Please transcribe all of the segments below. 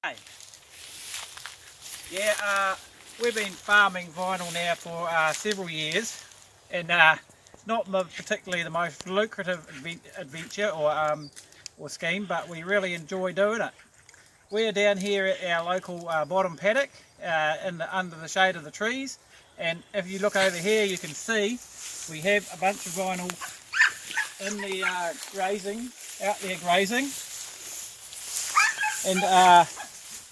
Hey. Yeah, we've been farming vinyl now for several years, and not particularly the most lucrative adventure or scheme, but we really enjoy doing it. We're down here at our local bottom paddock under the shade of the trees, and if you look over here you can see we have a bunch of vinyl in the out there grazing, and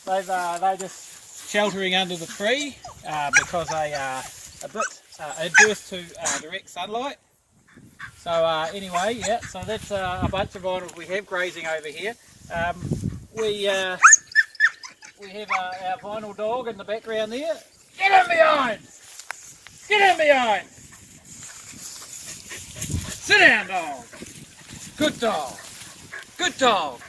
they're just sheltering under the tree because they are a bit adverse to direct sunlight. So anyway, yeah, so that's a bunch of vinyls we have grazing over here. We have our vinyl dog in the background there. Get in behind! Get in behind! Sit down, dog! Good dog! Good dog!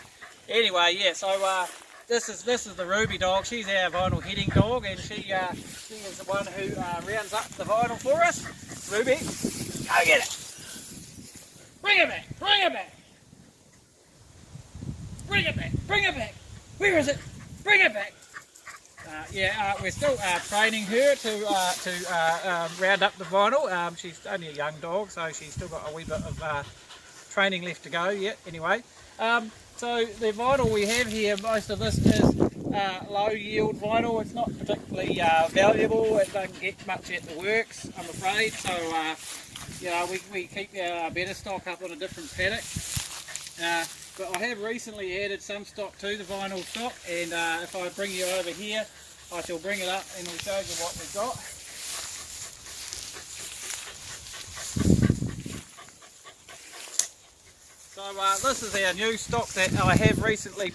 Anyway, yeah, so this is the Ruby dog. She's our vinyl heading dog, and she is the one who rounds up the vinyl for us. Ruby, go get it! Bring it back! Bring it back! Bring it back! Bring it back! Where is it? Bring it back! We're still training her to round up the vinyl. She's only a young dog, so she's still got a wee bit of training left to go yet. Anyway, so the vinyl we have here, most of this is low yield vinyl. It's not particularly valuable. It doesn't get much at the works, I'm afraid. So we keep our better stock up on a different paddock. But I have recently added some stock to the vinyl stock, and if I bring you over here, I shall bring it up and we'll show you what we've got. So this is our new stock that I have recently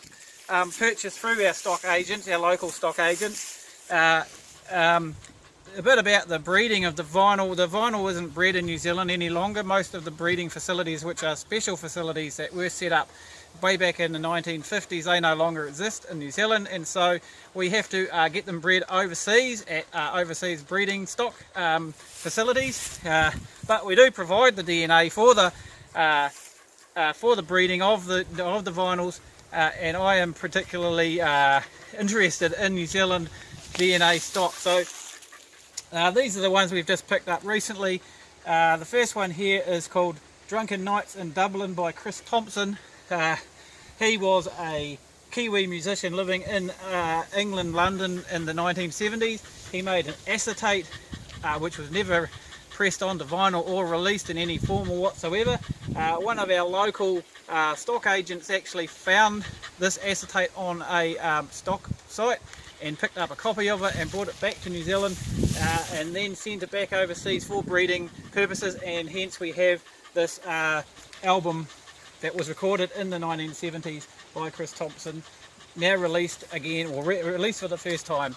purchased through our stock agents, our local stock agents. A bit about the breeding of the vinyl. The vinyl isn't bred in New Zealand any longer. Most of the breeding facilities, which are special facilities that were set up way back in the 1950s, they no longer exist in New Zealand, and so we have to get them bred overseas at overseas breeding stock facilities. But we do provide the DNA for the breeding of the vinyls, and I am particularly interested in New Zealand DNA stock. So these are the ones we've just picked up recently. The first one here is called Drunken Nights in Dublin by Chris Thompson. He was a Kiwi musician living in England, London in the 1970s. He made an acetate which was never pressed onto vinyl or released in any form or whatsoever. One of our local stock agents actually found this acetate on a stock site and picked up a copy of it and brought it back to New Zealand, and then sent it back overseas for breeding purposes, and hence we have this album that was recorded in the 1970s by Chris Thompson, now released again, or released for the first time.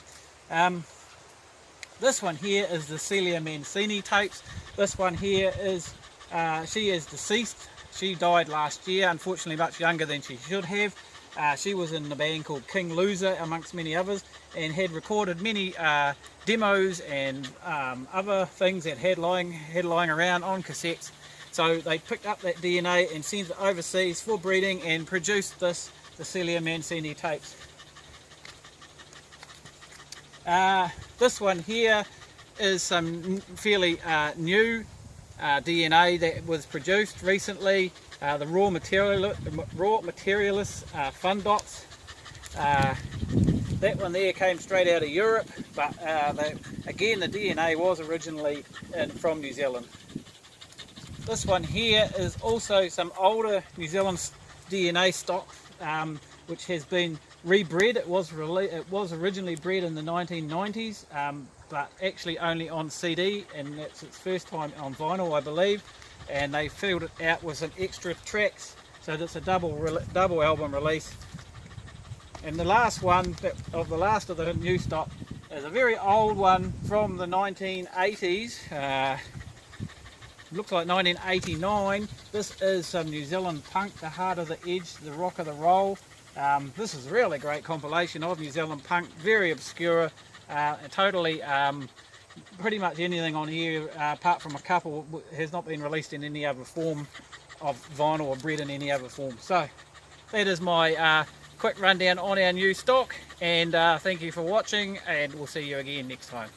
This one here is the Celia Mancini tapes. This one here is, she is deceased. She died last year, unfortunately much younger than she should have. She was in the band called King Loser, amongst many others, and had recorded many demos and other things that had lying around on cassettes. So they picked up that DNA and sent it overseas for breeding and produced the Celia Mancini tapes. This one here is some fairly new DNA that was produced recently. The raw materialist fun dots. That one there came straight out of Europe, but again the DNA was originally from New Zealand. This one here is also some older New Zealand DNA stock, which has been rebred. It was originally bred in the 1990s, but actually only on CD, and that's its first time on vinyl, I believe. And they filled it out with some extra tracks, so that's a double album release. And the last one of the new stock is a very old one from the 1980s. Looks like 1989. This is some New Zealand punk, the heart of the edge, the rock of the roll. This is a really great compilation of New Zealand punk, very obscure, totally pretty much anything on here apart from a couple has not been released in any other form of vinyl or bred in any other form. So that is my quick rundown on our new stock, and thank you for watching, and we'll see you again next time.